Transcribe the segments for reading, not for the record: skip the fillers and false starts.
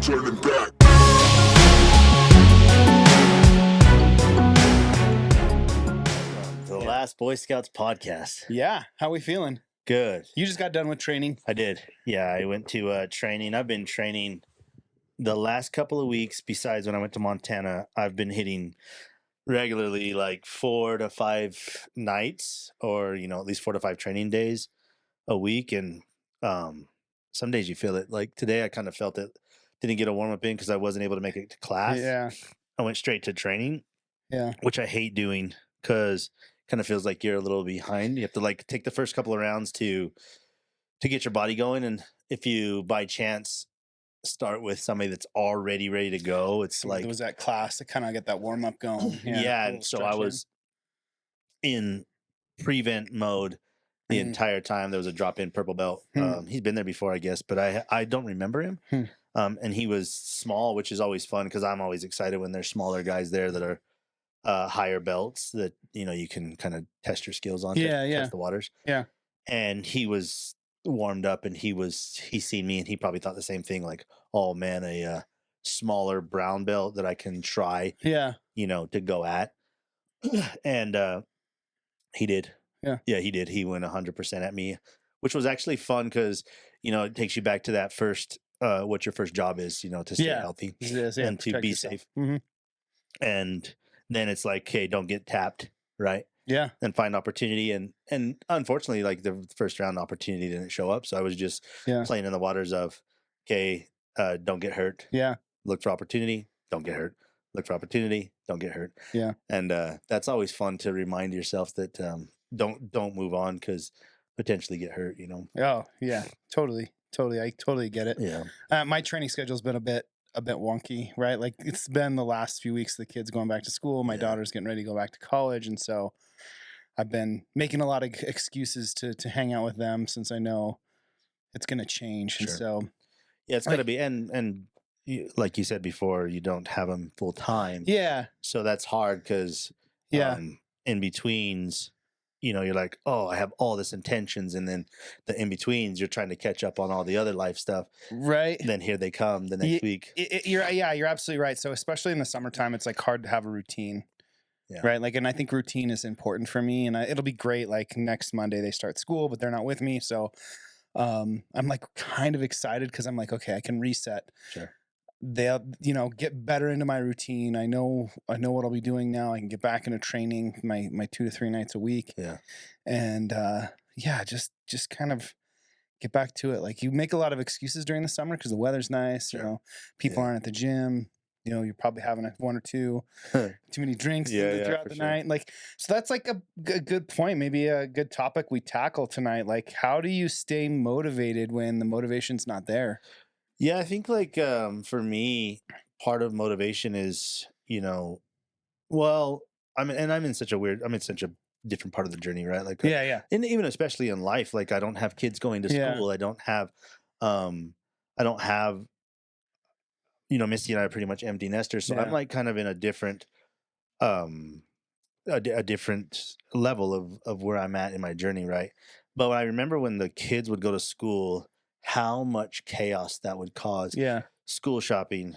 turning back. The Last Boy Scouts podcast. Yeah. How we feeling? Good. You just got done with training. I did. Yeah, I went to training. I've been training the last couple of weeks. Besides when I went to Montana, I've been hitting regularly like 4 to 5 nights, or at least 4 to 5 training days a week. And some days you feel it. Like today, I kind of felt it. Didn't get a warm up in because I wasn't able to make it to class. Yeah. I went straight to training. Yeah. Which I hate doing because kind of feels like you're a little behind. You have to like take the first couple of rounds to get your body going, and if you by chance start with somebody that's already ready to go, it's like there was that class to kind of get that warm up going. Yeah, and so I was in prevent mode the entire time. There was a drop in purple belt. He's been there before, I guess, but I don't remember him. And he was small, which is always fun because I'm always excited when there's smaller guys there that are higher belts that you can kind of test your skills on. Test the waters. Yeah. And he was warmed up, and he seen me, and he probably thought the same thing, like, oh man, a smaller brown belt that I can try to go at. And he did. He did. He went 100% at me, which was actually fun because it takes you back to that first what your first job is, to stay healthy and to be safe. And then it's like, hey, don't get tapped, right? Yeah. And find opportunity. And unfortunately, like the first round opportunity didn't show up. So I was just playing in the waters of, okay, don't get hurt. Yeah. Look for opportunity. Don't get hurt. Look for opportunity. Don't get hurt. Yeah. And that's always fun to remind yourself that don't move on because potentially get hurt, Oh, yeah. Totally. I totally get it. Yeah. My training schedule's been a bit wonky, right? Like it's been the last few weeks, the kids going back to school, my daughter's getting ready to go back to college. And so I've been making a lot of excuses to hang out with them since I know it's going to change. Sure. And so, yeah, it's got to be. And like you said before, you don't have them full time. Yeah. So that's hard because in betweens, you're like, oh, I have all this intentions. And then the in-betweens, you're trying to catch up on all the other life stuff. Right. And then here they come the next week. You're absolutely right. So especially in the summertime, it's like hard to have a routine. Yeah. Right. Like, and I think routine is important for me, and it'll be great. Like next Monday they start school, but they're not with me. So I'm like kind of excited because I'm like, okay, I can reset. Sure. They'll, get better into my routine. I know what I'll be doing now. I can get back into training my 2 to 3 nights a week. Yeah. And just kind of get back to it. Like you make a lot of excuses during the summer because the weather's nice. Sure. People aren't at the gym. You're probably having 1 or 2 too many drinks throughout the night. Like, so that's like a good point. Maybe a good topic we tackle tonight. Like, how do you stay motivated when the motivation's not there? Yeah, I think like for me, part of motivation is, well, I'm in such a different part of the journey, right? Like, and even especially in life, like I don't have kids going to school. I don't have, Misty and I are pretty much empty nesters. So I'm like kind of in a different, a different level of where I'm at in my journey, right? But I remember when the kids would go to school, how much chaos that would cause. Yeah. School shopping,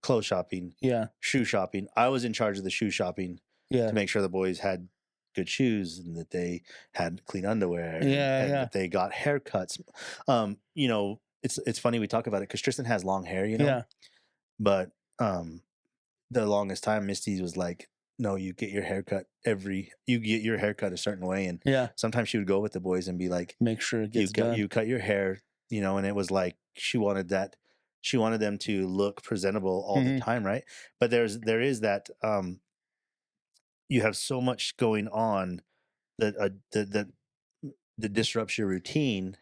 clothes shopping, shoe shopping. I was in charge of the shoe shopping to make sure the boys had good shoes and that they had clean underwear and that they got haircuts. It's funny we talk about it because Tristan has long hair, but the longest time Misty was like, no, you get your haircut a certain way. And sometimes she would go with the boys and be like, make sure it gets done. You cut your hair, and it was like she wanted them to look presentable all the time, right? But there is that you have so much going on that disrupts your routine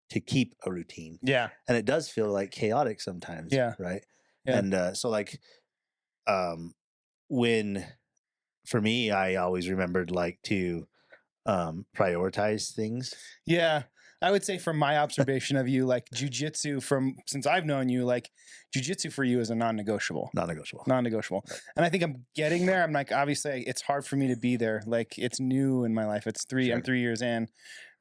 to keep a routine. Yeah. And it does feel like chaotic sometimes. Yeah. Right. Yeah. And so like when for me, I always remembered like to prioritize things. Yeah. I would say from my observation of you, like jiu-jitsu since I've known you, like jiu-jitsu for you is a non-negotiable. Right. And I think I'm getting there. I'm like, obviously it's hard for me to be there. Like it's new in my life. I'm 3 years in,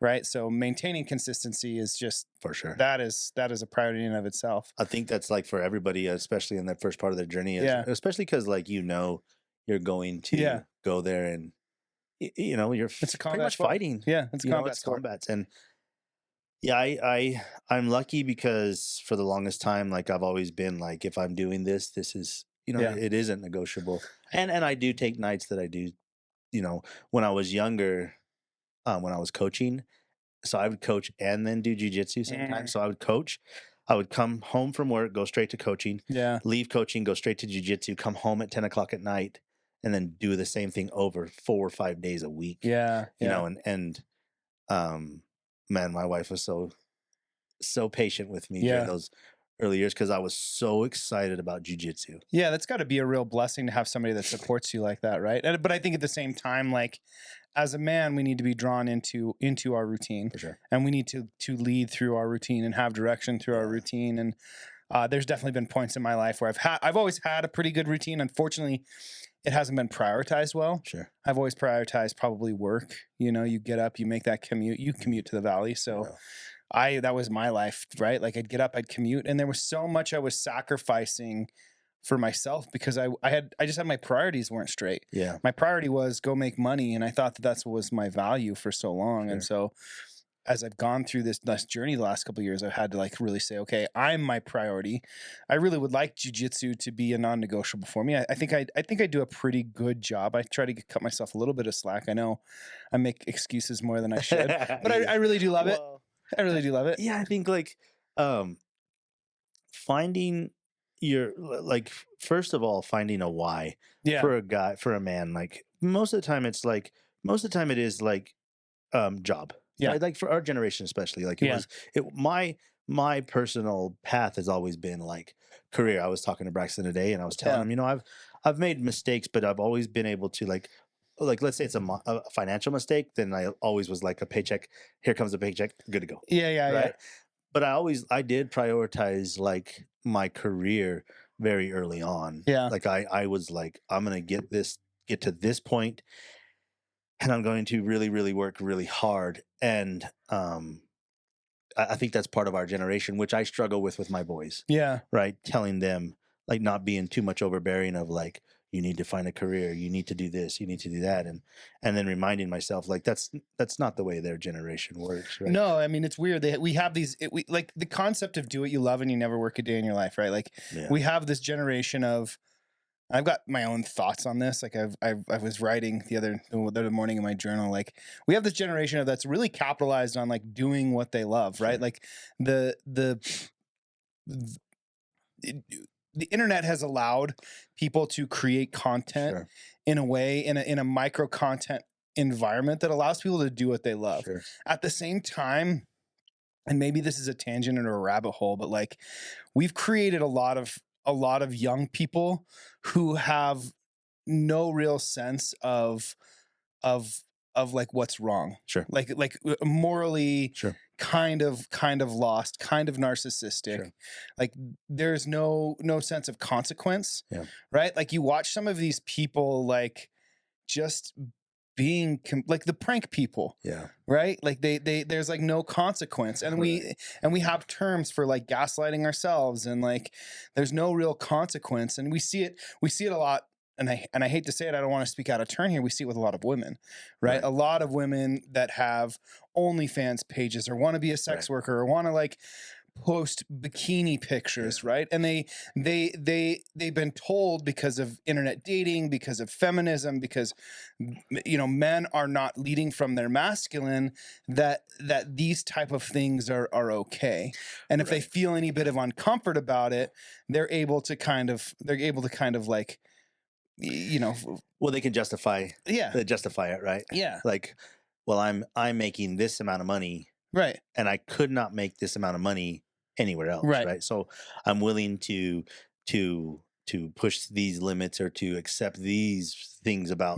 right? So maintaining consistency is just, For sure. that is a priority in and of itself. I think that's like for everybody, especially in that first part of their journey, Yeah. especially because like you're going Yeah. to go there and you're It's a pretty combat much sport. fighting. Yeah, it's a combat It's sport. combats, and yeah, I'm lucky because for the longest time, like I've always been like, if I'm doing this, this is Yeah. it isn't negotiable, and I do take nights that I do, when I was younger, when I was coaching. So I would coach and then do jujitsu sometimes. So I would coach. I would come home from work, go straight to coaching, Yeah. leave coaching, go straight to jujitsu, come home at 10 o'clock at night, and then do the same thing over 4 or 5 days a week. Yeah. Yeah. And man, my wife was so patient with me during Yeah. those early years because I was so excited about jujitsu. Yeah, that's got to be a real blessing to have somebody that supports you like that, right? But I think at the same time, like as a man, we need to be drawn into our routine, For sure. and we need to lead through our routine and have direction through our routine. And there's definitely been points in my life where I've always had a pretty good routine. Unfortunately, it hasn't been prioritized well. Sure. I've always prioritized probably work. You get up, you make that commute, you commute to the valley, so. That was my life, right? Like I'd get up, I'd commute, and there was so much I was sacrificing for myself because I just had my priorities weren't straight. Yeah. My priority was go make money, and I thought that's what was my value for so long. Sure. And so as I've gone through this journey the last couple of years, I've had to like really say, okay, I'm my priority. I really would like jiu-jitsu to be a non-negotiable for me. I think I do a pretty good job. I try to cut myself a little bit of slack. I know I make excuses more than I should, but I really do love it. I really do love it. Yeah, I think like finding like first of all finding a why for a man. Like most of the time it is like job. Yeah. Right? Like for our generation especially, like my personal path has always been like career. I was talking to Braxton today and I was telling him, I've made mistakes, but I've always been able to like let's say it's a financial mistake, then I always was like a paycheck. Here comes a paycheck, good to go. Yeah. Right. But I did prioritize like my career very early on. Yeah. Like I was like, I'm gonna get to this point, and I'm going to really, really work really hard. And I think that's part of our generation, which I struggle with my boys. Yeah. Right. Telling them like not being too much overbearing of like, you need to find a career, you need to do this, you need to do that. And then reminding myself like that's not the way their generation works. Right. No, I mean, it's weird. We have these, we like the concept of do what you love and you never work a day in your life, right? Like we have this generation of, I've got my own thoughts on this. Like I was writing the other morning in my journal, like we have this generation of that's really capitalized on like doing what they love, right? Like the internet has allowed people to create content in a way, in a micro content environment that allows people to do what they love. At the same time, and maybe this is a tangent or a rabbit hole, but like we've created a lot of young people who have no real sense of like what's wrong. Like morally kind of lost, kind of narcissistic. Like there's no sense of consequence. Right? Like you watch some of these people like just being like the prank people, right? Like they there's like no consequence, and we have terms for like gaslighting ourselves, and like there's no real consequence, and we see it a lot. And I hate to say it, I don't want to speak out of turn here. We see it with a lot of women, right? A lot of women that have OnlyFans pages or want to be a sex worker or want to like post bikini pictures, right? And they've been told because of internet dating, because of feminism, because men are not leading from their masculine, that these type of things are okay. And if they feel any bit of uncomfort about it, they're able to kind of like well, they can justify it, right? Like, well, I'm making this amount of money, right, and I could not make this amount of money anywhere else, right? So I'm willing to push these limits or to accept these things about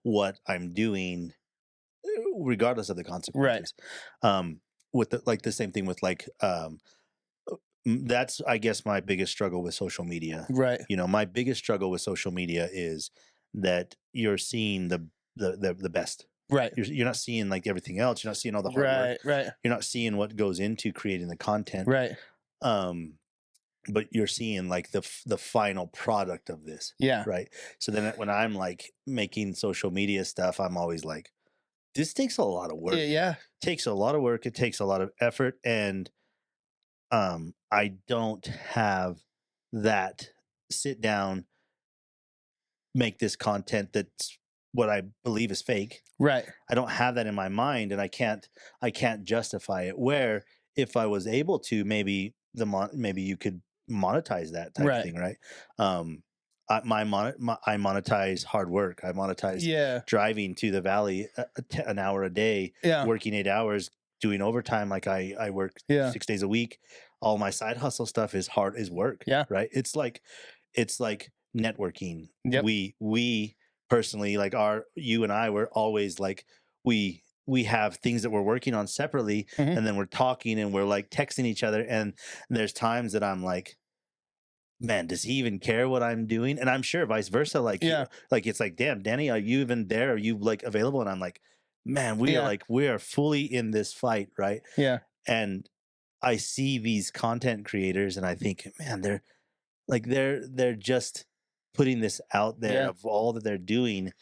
what I'm doing, regardless of the consequences. With the same thing with like that's, I guess, my biggest struggle with social media. Right. My biggest struggle with social media is that you're seeing the best, Right. You're not seeing like everything else. You're not seeing all the hard work. Right. Right. You're not seeing what goes into creating the content. Right. Um, but you're seeing like the final product of this. Yeah. Right. So then when I'm like making social media stuff, I'm always like, this takes a lot of work. Yeah. It takes a lot of work. It takes a lot of effort. And I don't have that sit down, make this content that's what I believe is fake. Right. I don't have that in my mind, and I can't justify it. Where if I was able to, maybe maybe you could monetize that type of Right. thing, right? I monetize hard work. I monetize driving to the valley an hour a day, working 8 hours, doing overtime. Like I work 6 days a week. All my side hustle stuff is work. Right. It's like networking. Yep. We personally, like you and I were always like, we have things that we're working on separately, and then we're talking and we're like texting each other, and there's times that I'm like, man, does he even care what I'm doing? And I'm sure vice versa. Like, like it's like, damn, Danny, are you even there? Are you like available? And I'm like, man, we are fully in this fight, right? Yeah. And I see these content creators, and I think, man, they're just putting this out there of all that they're doing,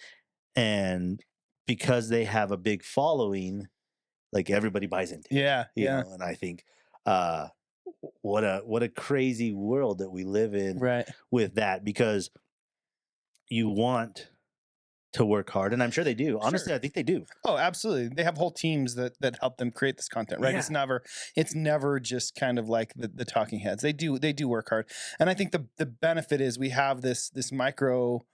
and because they have a big following, like everybody buys into it, you know? And I think what a crazy world that we live in, right, with that, because you want to work hard, and I'm sure they do. Honestly, I think they do. Oh, absolutely. They have whole teams that help them create this content, right? It's never just kind of like the talking heads. They do work hard. And I think the benefit is we have this micro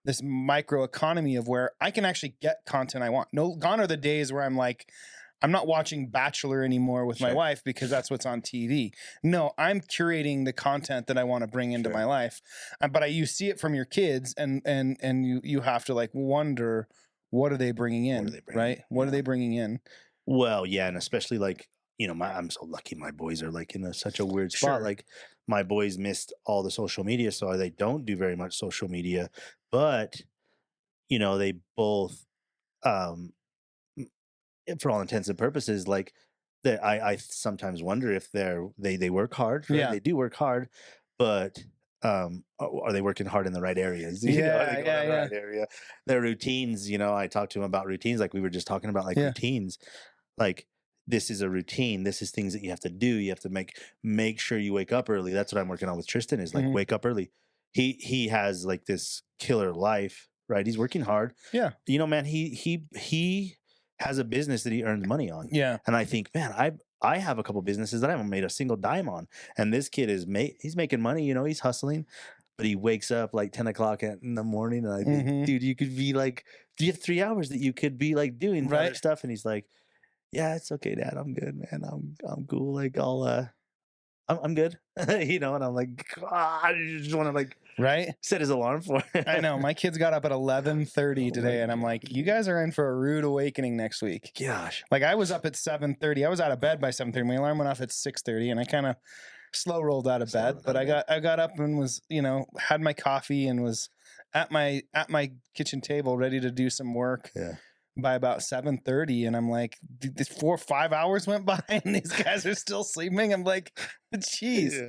economy of where I can actually get content I want. No, gone are the days where I'm like, I'm not watching Bachelor anymore with my wife because that's what's on TV. No, I'm curating the content that I want to bring into my life. But you see it from your kids, and you have to like wonder, what are they bringing in, right? What are they bringing in? Well, yeah, and especially like, I'm so lucky my boys are like in such a weird spot. Like my boys missed all the social media, so they don't do very much social media, but they both for all intents and purposes, like that, I sometimes wonder if they work hard, right? They do work hard, but are they working hard in the right areas? Are they going in the right area? Their routines, I talked to them about routines, like we were just talking about, like routines. Like, this is a routine. This is things that you have to do. You have to make sure you wake up early. That's what I'm working on with Tristan, is like wake up early. He has like this killer life, right? He's working hard. Yeah. Man, he has a business that he earns money on. Yeah. And I think, man, I have a couple businesses that I haven't made a single dime on. And this kid he's making money, he's hustling, but he wakes up like 10 o'clock in the morning. And I think, dude, you could be like, you have 3 hours that you could be like doing other stuff. And he's like, yeah, it's okay, Dad. I'm good, man. I'm cool. Like I'm good. And I'm like, I just want to like set his alarm for it. I know. My kids got up at 11:30 today, and I'm like, you guys are in for a rude awakening next week. Gosh. Like, I was up at 7:30. I was out of bed by 7:30. My alarm went off at 6:30, and I kind of slow rolled out of bed. But I got up and was, had my coffee and was at my kitchen table ready to do some work. Yeah. By about 7:30, and I'm like, 4 or 5 hours went by and these guys are still sleeping. I'm like, geez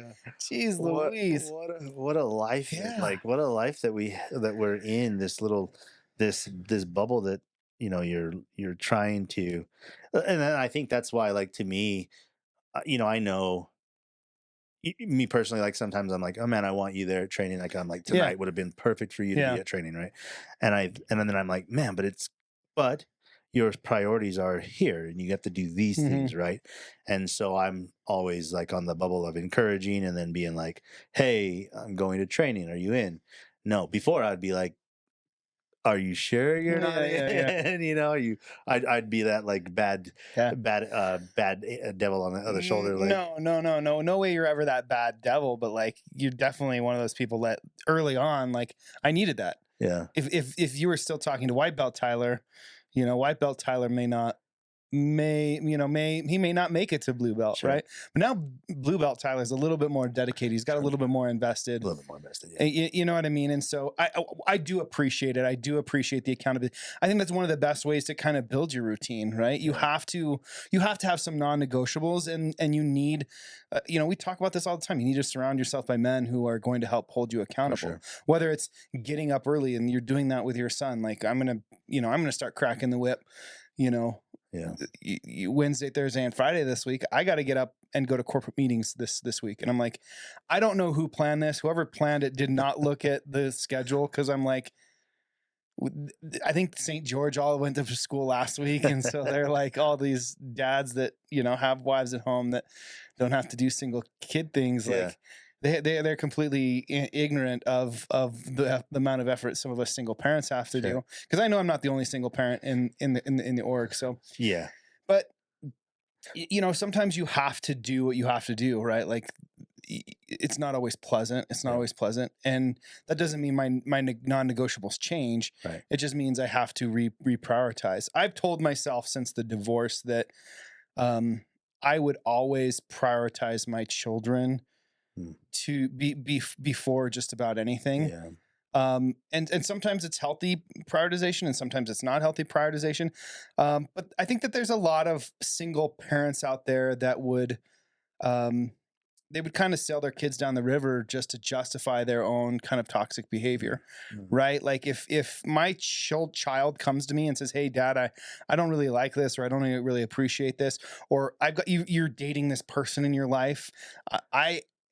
Louise, what a life. Like, what a life that we're in, this little this bubble that you're trying to. And then I think that's why, like, to me, I know me personally, like sometimes I'm like, oh man, I want you there at training. Like, I'm like, tonight would have been perfect for you to be at training, right? And then I'm like, man, but your priorities are here, and you have to do these things, right? And so I'm always like on the bubble of encouraging, and then being like, hey, I'm going to training, are you in? No, before I'd be like, are you sure you're not in? I'd be that like bad devil on the other shoulder. Like, no way you're ever that bad devil, but like, you're definitely one of those people that early on, like, I needed that. Yeah. If you were still talking to white belt Tyler, white belt Tyler may not he may not make it to blue belt, Sure. right? But now blue belt Tyler's a little bit more dedicated. He's got a little bit more invested. A little bit more invested, yeah. You know what I mean? And so I do appreciate it. I do appreciate the accountability. I think that's one of the best ways to kind of build your routine, right? You have to have some non-negotiables, and you need, we talk about this all the time. You need to surround yourself by men who are going to help hold you accountable. Sure. Whether it's getting up early and you're doing that with your son, like I'm gonna start cracking the whip, Yeah. Wednesday, Thursday, and Friday this week. I got to get up and go to corporate meetings this week. And I'm like, I don't know who planned this. Whoever planned it did not look at the schedule, because I'm like, I think St. George all went to school last week. And so they're like all these dads that, have wives at home that don't have to do single kid things. Yeah. Like they're completely ignorant of the amount of effort some of us single parents have to do. Because I know I'm not the only single parent in the org. So yeah, but sometimes you have to do what you have to do, right? Like it's not always pleasant. It's not always pleasant, and that doesn't mean my non-negotiables change. Right. It just means I have to reprioritize. I've told myself since the divorce that I would always prioritize my children to be before just about anything. Yeah. And sometimes it's healthy prioritization, and sometimes it's not healthy prioritization. But I think that there's a lot of single parents out there that would, they would kind of sail their kids down the river just to justify their own kind of toxic behavior, right? Like if my child comes to me and says, "Hey, Dad, I don't really like this, or I don't really appreciate this, or I've got you're dating this person in your life,"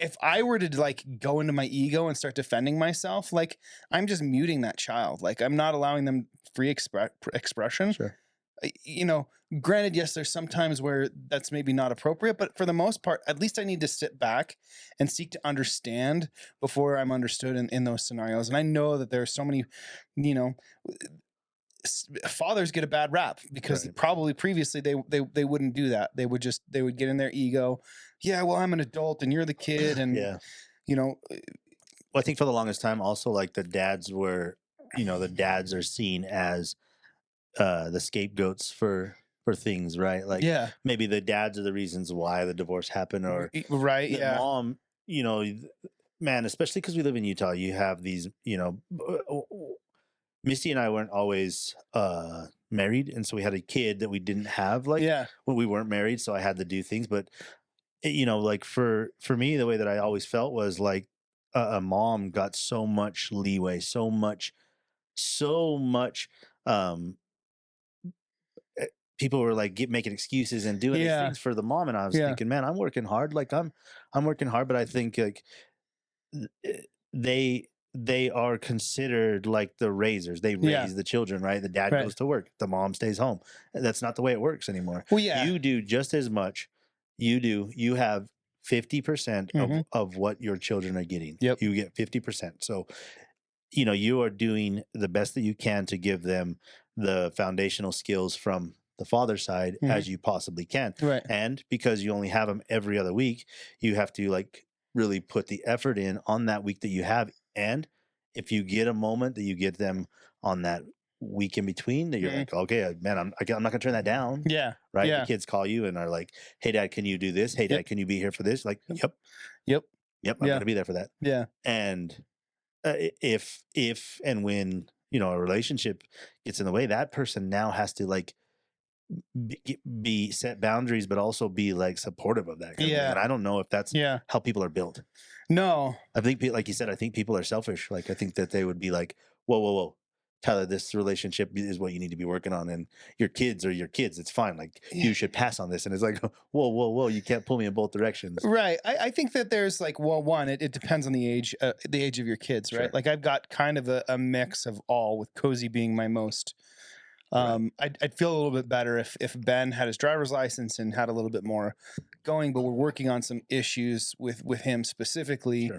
if I were to like go into my ego and start defending myself, like I'm just muting that child. Like I'm not allowing them free expression. Sure. Granted, yes, there's some times where that's maybe not appropriate, but for the most part, at least I need to sit back and seek to understand before I'm understood in those scenarios. And I know that there are so many, fathers get a bad rap because probably previously they wouldn't do that. They would get in their ego. Yeah, well, I'm an adult and you're the kid. And, well, I think for the longest time also, like the dads are seen as the scapegoats for things, right? Like maybe the dads are the reasons why the divorce happened, or the mom, man, especially because we live in Utah, you have these, Misty and I weren't always married, and so we had a kid that we didn't have when we weren't married, so I had to do things. But like for me, the way that I always felt was like a mom got so much leeway, so much people were like making excuses and doing these things for the mom, and I was thinking, man, I'm working hard. Like I'm working hard, but I think like they are considered like the raisers. They raise the children, right? The dad goes to work, the mom stays home. That's not the way it works anymore. Well, you do just as much. You have 50% of what your children are getting. Yep. You get 50%. So, you are doing the best that you can to give them the foundational skills from the father's side as you possibly can. Right. And because you only have them every other week, you have to like really put the effort in on that week that you have. And if you get a moment that you get them on that week in between, that you're like, okay, man, I'm not gonna turn that down. Yeah. Right. Yeah. The kids call you and are like, "Hey, Dad, can you do this? Hey, Dad, can you be here for this?" Like, yep. I'm gonna be there for that. Yeah. And if and when a relationship gets in the way, that person now has to like be set boundaries, but also be like supportive of that. Kind of thing. And I don't know if that's how people are built. No, I think, like you said, I think people are selfish. Like I think that they would be like, whoa, Tyler, this relationship is what you need to be working on, and your kids are your kids. It's fine. Like you should pass on this. And it's like, whoa, you can't pull me in both directions. Right. I think that there's like, well, one, it depends on the age of your kids, right? Like I've got kind of a mix of all, with Cozy being my most. I'd feel a little bit better if Ben had his driver's license and had a little bit more going, but we're working on some issues with him specifically,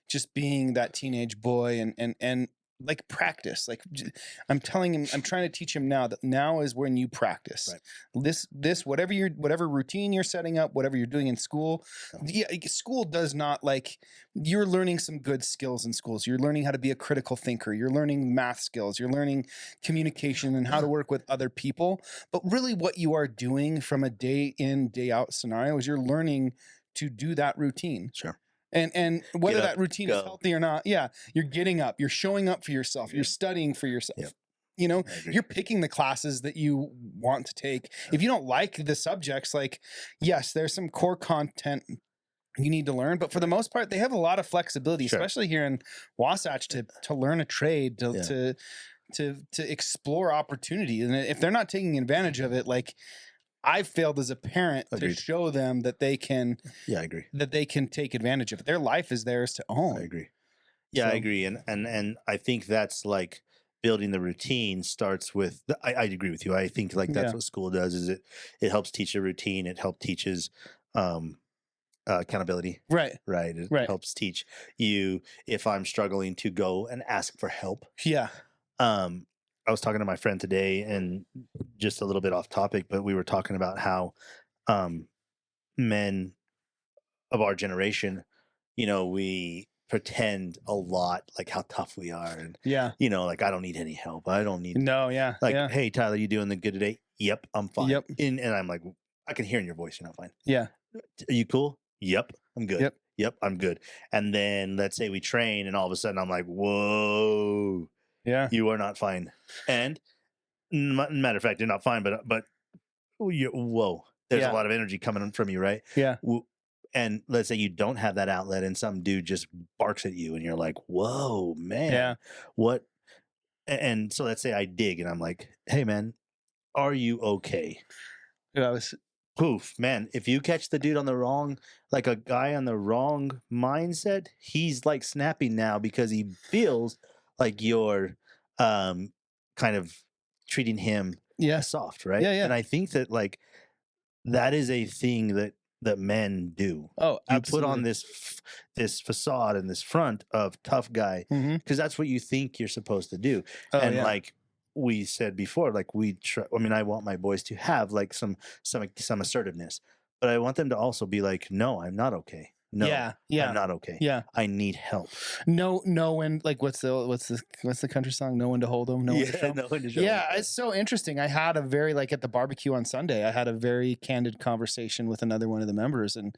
just being that teenage boy and like practice. I'm telling him, I'm trying to teach him now that now is when you practice. Right. This whatever routine you're setting up, whatever you're doing in school. Yeah, school does not like you're learning some good skills in schools. You're learning how to be a critical thinker. You're learning math skills. You're learning communication and how to work with other people. But really, what you are doing from a day in, day out scenario is you're learning to do that routine. Sure. And whether Get up, that routine is go. healthy or not, yeah, you're getting up, you're showing up for yourself, you're studying for yourself. Yep. You know, I agree. you're picking the classes that you want to take. If you don't like the subjects, like, yes, there's some core content you need to learn, but for the most part, they have a lot of flexibility, Sure. especially here in Wasatch, to learn a trade, to explore opportunity. And if they're not taking advantage of it, like I've failed as a parent Agreed. to show them that they can, Yeah, I agree. that they can take advantage of it. Their life is theirs to own. I agree. Yeah, I agree. And I think that's like building the routine starts with, I agree with you. I think like that's what school does is it helps teach a routine. It helps teaches, accountability. Right. It helps teach you if I'm struggling to go and ask for help. Yeah. I was talking to my friend today and just a little bit off topic, but we were talking about how men of our generation, we pretend a lot like how tough we are and like I don't need any help. I don't need hey Tyler, you doing the good today? Yep, I'm fine. Yep. And I'm like, I can hear in your voice you're not fine. Yeah. Are you cool? Yep, I'm good. Yep, I'm good. And then let's say we train and all of a sudden I'm like, whoa. Yeah. You are not fine. And matter of fact, you're not fine, but whoa. There's a lot of energy coming from you, right? Yeah. And let's say you don't have that outlet and some dude just barks at you and you're like, whoa, man. Yeah. What? And so let's say I dig and I'm like, hey, man, are you okay? Poof, man. If you catch the dude on the wrong, like a guy on the wrong mindset, he's like snapping now because he feels like you're kind of treating him soft, right? Yeah. And I think that like that is a thing that men do. Oh, you absolutely. put on this facade and this front of tough guy because that's what you think you're supposed to do. Like we said before, like I want my boys to have like some assertiveness, but I want them to also be like, no, I'm not okay. No, I'm not okay. Yeah, I need help. No, when like what's the country song? No one to hold them. No one to show. No one to show. Yeah, it's so interesting. I had a very like at the barbecue on Sunday. I had a very candid conversation with another one of the members, and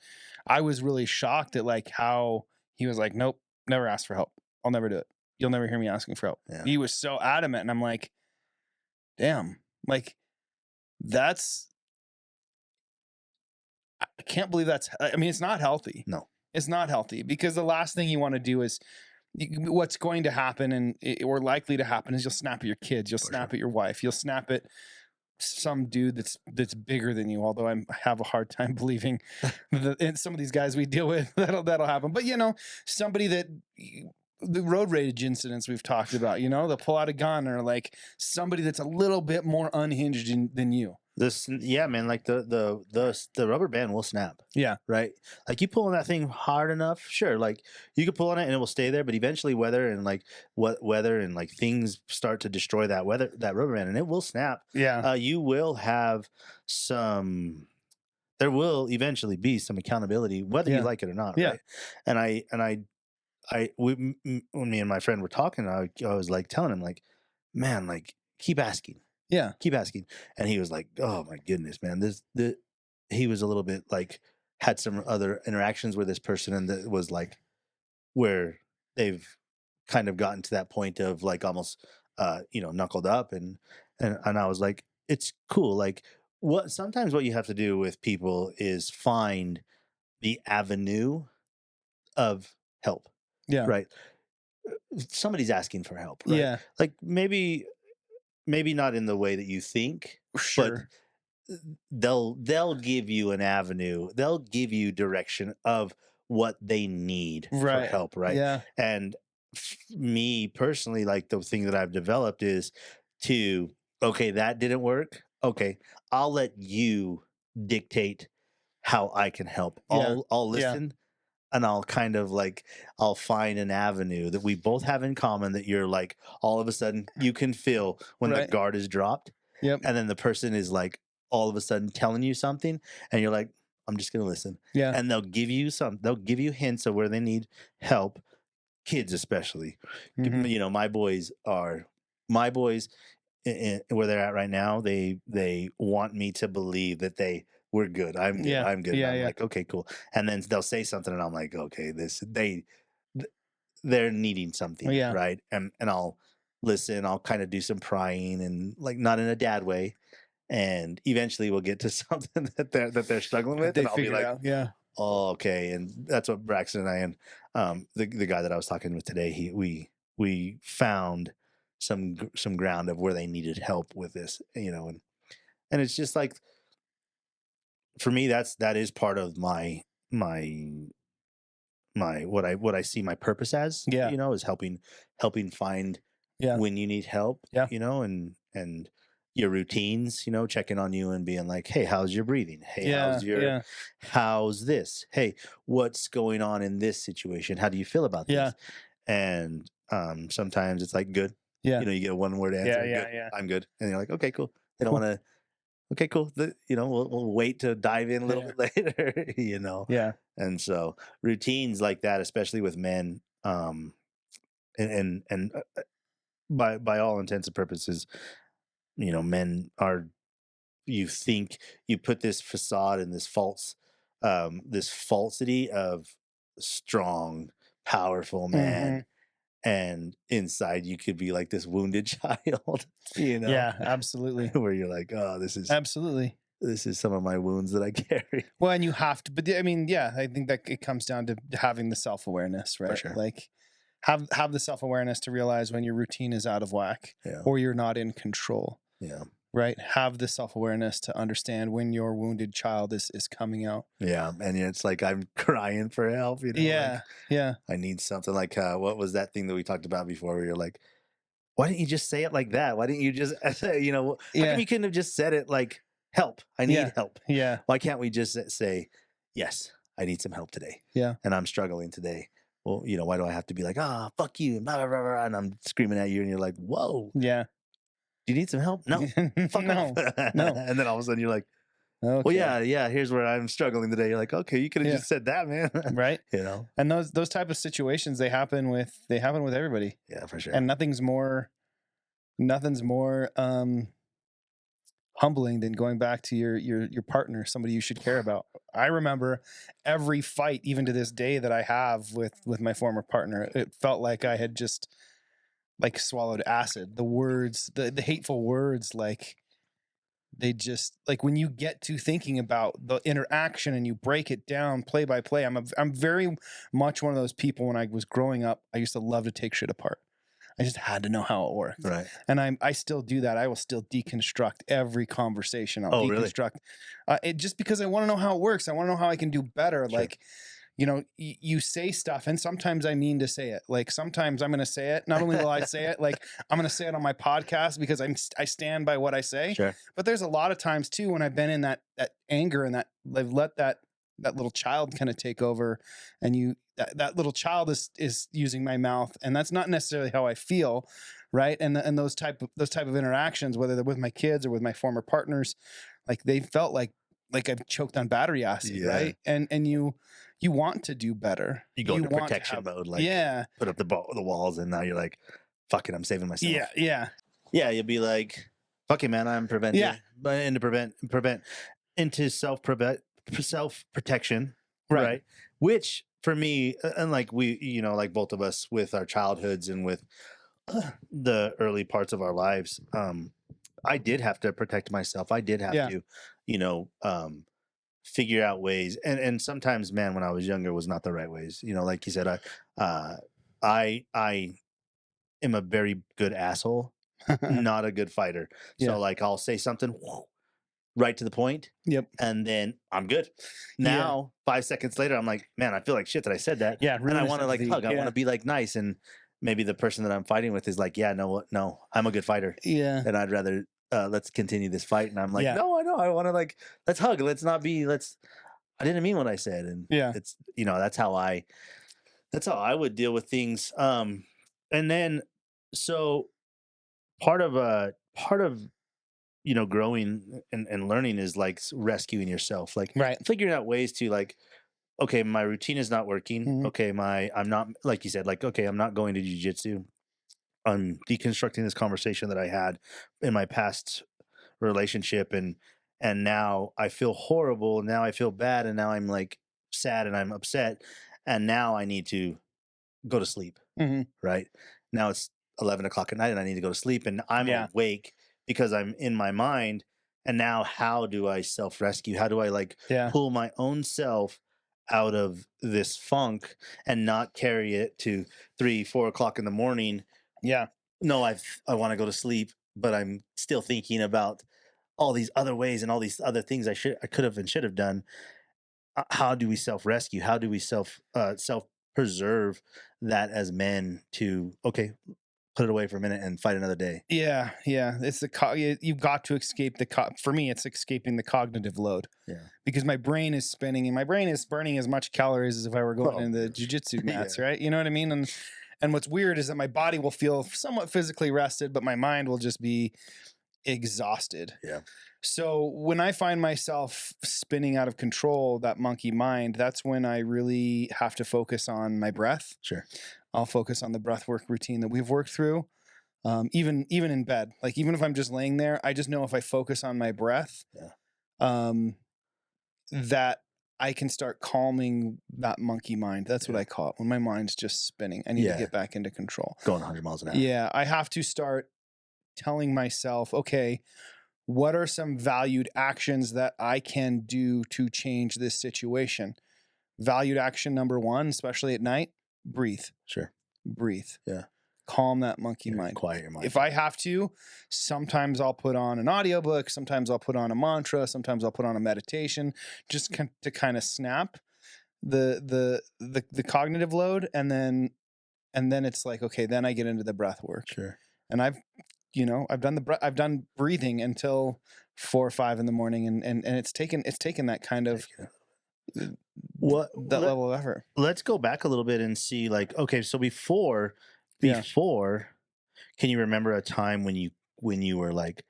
I was really shocked at like how he was like, "Nope, never ask for help. I'll never do it. You'll never hear me asking for help." Yeah. He was so adamant, and I'm like, "Damn, like that's." I can't believe that's. I mean, it's not healthy. No, it's not healthy because the last thing you want to do is what's going to happen or likely to happen is you'll snap at your kids, you'll snap at your wife, you'll snap at some dude that's bigger than you. Although I have a hard time believing that some of these guys we deal with that'll happen. But somebody that. The road rage incidents we've talked about, they'll pull out a gun or like somebody that's a little bit more unhinged than you. Man, like the rubber band will snap. Yeah. Right. Like you pull on that thing hard enough, sure. Like you could pull on it and it will stay there, but eventually weather and like things start to destroy that rubber band and it will snap. Yeah. You will have there will eventually be some accountability, whether you like it or not. Yeah. Right. And when me and my friend were talking, I was like telling him like, man, like keep asking. Yeah. Keep asking. And he was like, oh my goodness, man, he was a little bit like had some other interactions with this person. And that was like where they've kind of gotten to that point of like almost, knuckled up. And I was like, it's cool. Like sometimes what you have to do with people is find the avenue of help. Yeah. Right. Somebody's asking for help. Right? Yeah. Like maybe not in the way that you think, sure. But they'll give you an avenue. They'll give you direction of what they need for help. Right. Yeah. And me personally, like the thing that I've developed is okay, that didn't work. Okay. I'll let you dictate how I can help. I'll listen. I'll kind of like, I'll find an avenue that we both have in common that you're like, all of a sudden you can feel when the Right. guard is dropped. Yep. And then the person is like, all of a sudden telling you something, and you're like, I'm just going to listen. Yeah. And they'll give you hints of where they need help, kids especially. Mhm. You know, my boys where they're at right now. They want me to believe that we're good. I'm good. Yeah. I'm good. And Yeah, I'm yeah. like, okay, cool. And then they'll say something, and I'm like, okay, they're needing something, Yeah. right? And I'll listen. I'll kind of do some prying, and like, not in a dad way. And eventually we'll get to something that they're struggling with, They and I'll be figured like, out. Yeah. oh, okay. And that's what Braxton and I, and the guy that I was talking with today, we found some ground of where they needed help with this, you know. And it's just like, for me, that is part of my what I see my purpose as, Yeah. you know, is helping find Yeah. when you need help, Yeah. you know. And your routines, you know, checking on you and being like, hey, how's your breathing? Hey, Yeah. Yeah. how's this? Hey, what's going on in this situation? How do you feel about Yeah. this? And sometimes it's like, good. Yeah. You know, you get a one word Yeah. answer, Yeah. good, Yeah. I'm good. And you're like, okay, cool. They don't Cool. want to, okay, cool. You know, we'll wait to dive in a little Yeah. bit later, you know. Yeah. And so routines like that, especially with men, and by all intents and purposes, you know, men are, you think you put this facade and this falsity of strong, powerful man, Mhm. and inside you could be like this wounded child, you know, Yeah. Absolutely. where you're like, oh, Absolutely. this is some of my wounds that I carry. Well, and you have to, but I mean, yeah, I think that it comes down to having the self awareness, For right? sure. Like, have the self awareness to realize when your routine is out of whack Yeah. or you're not in control. Yeah. Right. Have the self awareness to understand when your wounded child is coming out. Yeah. And it's like, I'm crying for help, you know. Yeah. Like, Yeah. I need something. Like, what was that thing that we talked about before, where you're like, why didn't you just say it like that? Why didn't you just, you know, how come Yeah. you couldn't have just said it like, help, I need Yeah. help? Yeah. Why can't we just say, yes, I need some help today, Yeah. and I'm struggling today? Well, you know, why do I have to be like, ah, fuck you, and blah, blah, blah, blah, and I'm screaming at you, and you're like, whoa, Yeah. do you need some help? No, fuck No. off. No. And then all of a sudden you're like, well, Okay. yeah, here's where I'm struggling today. You're like, okay, you could have Yeah. just said that, man. Right. You know? And those type of situations, they happen with everybody. Yeah, for sure. And nothing's more humbling than going back to your partner, somebody you should care about. I remember every fight, even to this day, that I have with my former partner. It felt like I had just like swallowed acid. The words, the hateful words, like they just, like, when you get to thinking about the interaction and you break it down play by play. I'm very much one of those people. When I was growing up, I used to love to take shit apart. I just had to know how it worked. Right. And I still do that. I will still deconstruct every conversation. I'll really? deconstruct it just because I want to know how it works. I want to know how I can do better. Sure. Like, you know, you say stuff, and sometimes I mean to say it. Like, sometimes I'm going to say it. Not only will I say it, like, I'm going to say it on my podcast because I stand by what I say. Sure. But there's a lot of times too when I've been in that anger and that I've let that little child kind of take over, and that little child is using my mouth, and that's not necessarily how I feel, right? And those type of interactions, whether they're with my kids or with my former partners, like, they felt like I've choked on battery acid, Yeah. right? And you want to do better. You go into want to protection mode, like, yeah, put up the walls, and now you're like, fuck it, I'm saving myself. yeah, Yeah, you'll be like, fuck it, man, I'm preventing. Yeah. But into self protection, Right. Which for me, and like we, you know, like both of us with our childhoods and with the early parts of our lives, I did have to protect myself. I did have Yeah. to, you know, figure out ways, and sometimes, man, when I was younger, was not the right ways. You know, like you said, I am a very good asshole, not a good fighter. Yeah. So like, I'll say something right to the point, Yep. and then I'm good. Now, 5 seconds later, I'm like, man, I feel like shit that I said that. Yeah, and I want to like sympathy. hug. I Yeah. want to be like nice, and maybe the person that I'm fighting with is like, yeah, no, I'm a good fighter, Yeah. and I'd rather let's continue this fight. And I'm like, Yeah. no, I know, I want to, like, let's hug. Let's not be. I didn't mean what I said. And Yeah. it's, that's how I would deal with things. And then, so part of, growing and learning is like rescuing yourself, like Right. figuring out ways to like, okay, my routine is not working. Mhm. Okay, I'm not, like you said, like, okay, I'm not going to jujitsu. I'm deconstructing this conversation that I had in my past relationship, and now I feel horrible. Now I feel bad, and now I'm like sad and I'm upset, and now I need to go to sleep. Mhm. Right now it's 11 o'clock at night, and I need to go to sleep, and I'm Yeah. awake because I'm in my mind. And now, how do I self rescue? How do I like Yeah. pull my own self out of this funk and not carry it to 3, 4 o'clock in the morning? Yeah. No, I want to go to sleep, but I'm still thinking about all these other ways and all these other things I could have and should have done. How do we self rescue? How do we self preserve that as men to, okay, put it away for a minute and fight another day? Yeah, yeah. It's you've got to escape for me, it's escaping the cognitive load Yeah. because my brain is spinning and my brain is burning as much calories as if I were going Oh, into the yeah. jujitsu mats, Yeah. right? You know what I mean? And what's weird is that my body will feel somewhat physically rested, but my mind will just be exhausted. Yeah. So when I find myself spinning out of control, that monkey mind, that's when I really have to focus on my breath. Sure. I'll focus on the breath work routine that we've worked through. Even in bed, like even if I'm just laying there, I just know if I focus on my breath, Yeah. um, that I can start calming that monkey mind. That's what Yeah. I call it when my mind's just spinning. I need to Yeah. get back into control. Going 100 miles an hour. Yeah, I have to start telling myself, okay, what are some valued actions that I can do to change this situation? Valued action number one, especially at night, breathe, Sure. breathe. Yeah. Calm that monkey Yeah. mind. Quiet your mind. If I have to, sometimes I'll put on an audiobook, sometimes I'll put on a mantra, sometimes I'll put on a meditation just to kind of snap the cognitive load, and then it's like, okay, then I get into the breath work. Sure. And I've done breathing until 4 or 5 in the morning, and it's taken that kind of What that level of effort. Let's go back a little bit and see, like, okay, so Yeah. before, can you remember a time when you were like,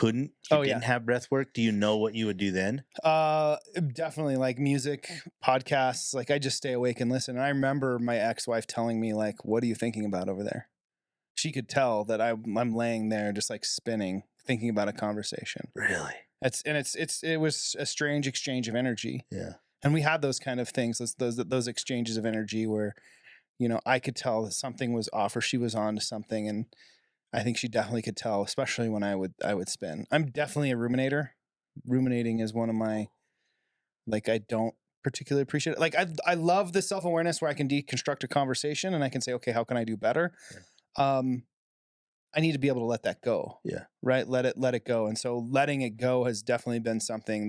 you Oh yeah. didn't have breath work? Do you know what you would do then? Definitely like music, podcasts. Like I just stay awake and listen. And I remember my ex-wife telling me like, "What are you thinking about over there?" She could tell that I'm laying there just like spinning, thinking about a conversation. Really? It was a strange exchange of energy. Yeah. And we had those kind of things, those exchanges of energy where, I could tell that something was off or she was on to something. And I think she definitely could tell, especially when I would spin. I'm definitely a ruminator. Ruminating is one of my, like, I don't particularly appreciate it. Like I love the self-awareness where I can deconstruct a conversation and I can say, okay, how can I do better? Yeah. I need to be able to let that go. Yeah. Right. Let it go. And so letting it go has definitely been something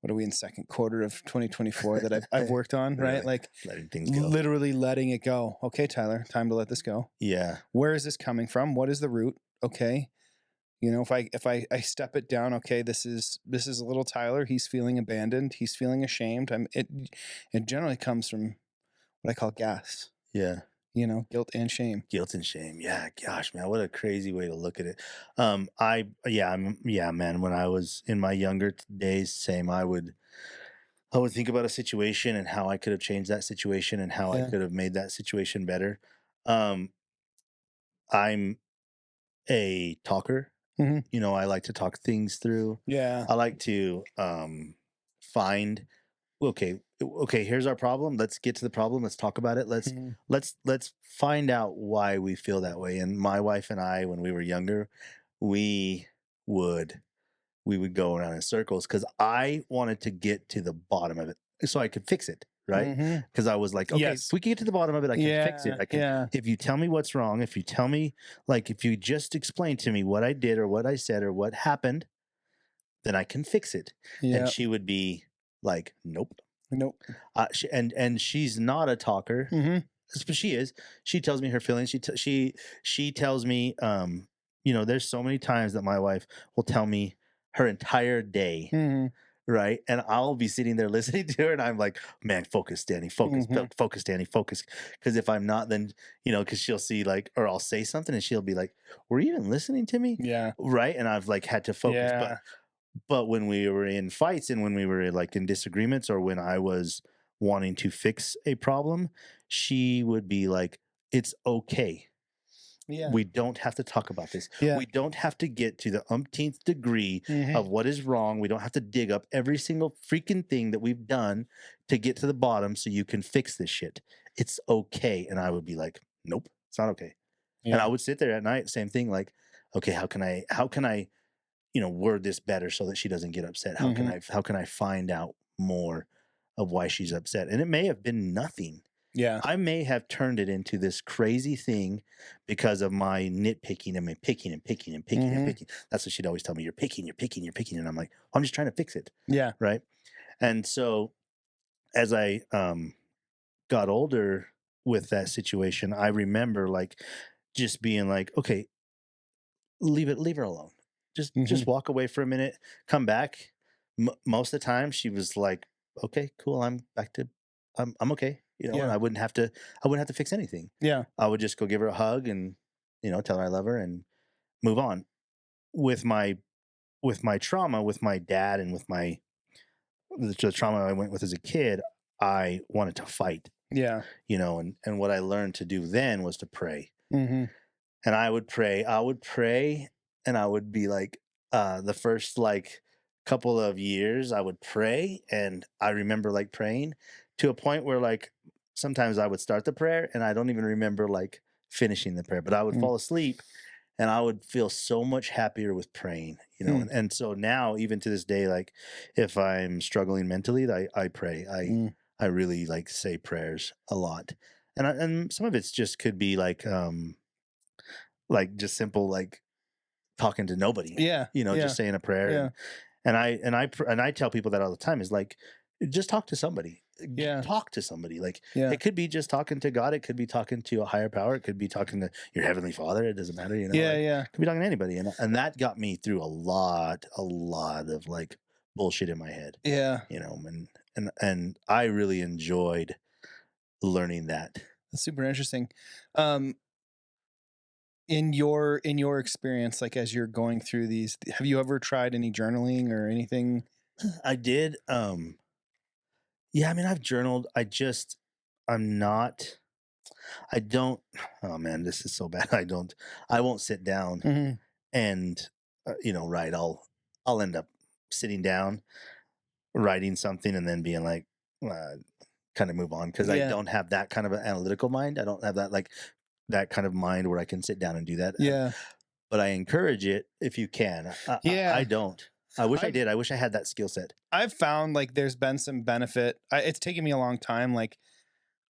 what are we in second quarter of 2024 that I've worked on, right? Really? Like Letting things go. literally letting it go. Okay, Tyler, time to let this go. Yeah. Where is this coming from? What is the root? Okay. If I step it down, okay, this is a little Tyler. He's feeling abandoned. He's feeling ashamed. It generally comes from what I call gas, Yeah. guilt and shame. Guilt and shame. Yeah. Gosh, man, what a crazy way to look at it. Yeah, man. When I was in my younger days, same. I would think about a situation and how I could have changed that situation and how I Yeah. could have made that situation better. Um, I'm a talker. Mhm. I like to talk things through. Yeah. I like to find, okay, here's our problem. Let's get to the problem. Let's talk about it. Mhm. Let's find out why we feel that way. And my wife and I, when we were younger, we would we would go around in circles because I wanted to get to the bottom of it so I could fix it. Right. Mhm. Because I was like, okay, Yes. if we can get to the bottom of it, I can fix it. Yeah. I can, Yeah. if you tell me what's wrong, if you tell me, like, if you just explain to me what I did or what I said or what happened, then I can fix it. And Yeah. she would be like, nope. Nope. And she's not a talker, Mhm. but she is. She tells me her feelings. She tells me, there's so many times that my wife will tell me her entire day Mhm. right? And I'll be sitting there listening to her, and I'm like, "Man, focus, Danny, focus, Mhm. focus, Danny, focus." Because if I'm not, then because she'll see like, or I'll say something, and she'll be like, "Were you even listening to me?" Yeah. Right? And I've like had to focus, Yeah. but when we were in fights and when we were like in disagreements or when I was wanting to fix a problem, she would be like, "It's okay. Yeah. We don't have to talk about this. Yeah. We don't have to get to the umpteenth degree Mhm. of what is wrong. We don't have to dig up every single freaking thing that we've done to get to the bottom so you can fix this shit. It's okay." And I would be like, "Nope, it's not okay." And I Yeah. would sit there at night, same thing, like, "Okay, how can I word this better so that she doesn't get upset? Mhm. How can I find out more of why she's upset?" And it may have been nothing. Yeah. I may have turned it into this crazy thing because of my nitpicking and my picking and picking and picking and Mhm. picking. That's what she'd always tell me. You're picking, you're picking, you're picking. And I'm like, I'm just trying to fix it. Yeah. Right. And so as I got older with that situation, I remember like just being like, okay, leave her alone. Just Mhm. walk away for a minute, come back. Most of the time she was like, "Okay, cool. I'm back to I'm okay." And Yeah. I wouldn't have to fix anything. Yeah. I would just go give her a hug and tell her I love her and move on. With my trauma with my dad and with the trauma I went with as a kid, I wanted to fight, Yeah. and what I learned to do then was to pray. Mhm. And I would pray, and I would be like, the first like couple of years I would pray, and I remember like praying to a point where like sometimes I would start the prayer and I don't even remember like finishing the prayer, but I would Mm. fall asleep and I would feel so much happier with praying, Mm. and so now even to this day, like if I'm struggling mentally, I pray. Mm. I really like say prayers a lot. And some of it's just could be like just simple like talking to nobody, Yeah. just Yeah. saying a prayer. Yeah. And I tell people that all the time is like, just talk to somebody. Yeah. Talk to somebody. Like Yeah. it could be just talking to God, it could be talking to a higher power, it could be talking to your heavenly Father, it doesn't matter, Yeah. like Yeah. it could be talking to anybody. And that got me through a lot of like bullshit in my head, Yeah. and I really enjoyed learning that. That's super interesting. Um, in your experience, like as you're going through these, have you ever tried any journaling or anything? I did. Yeah, I mean, I've journaled. I'm not, I don't, oh man, this is so bad. I won't sit down Mhm. and, write. I'll end up sitting down, writing something and then being like, uh, kind of move on. Cause I Yeah. don't have that kind of an analytical mind. I don't have that, like that kind of mind where I can sit down and do that. Yeah. But I encourage it if you can. I Yeah. don't. I wish I I've did. I wish I had that skill set. I've found like there's been some benefit. It's taken me a long time. Like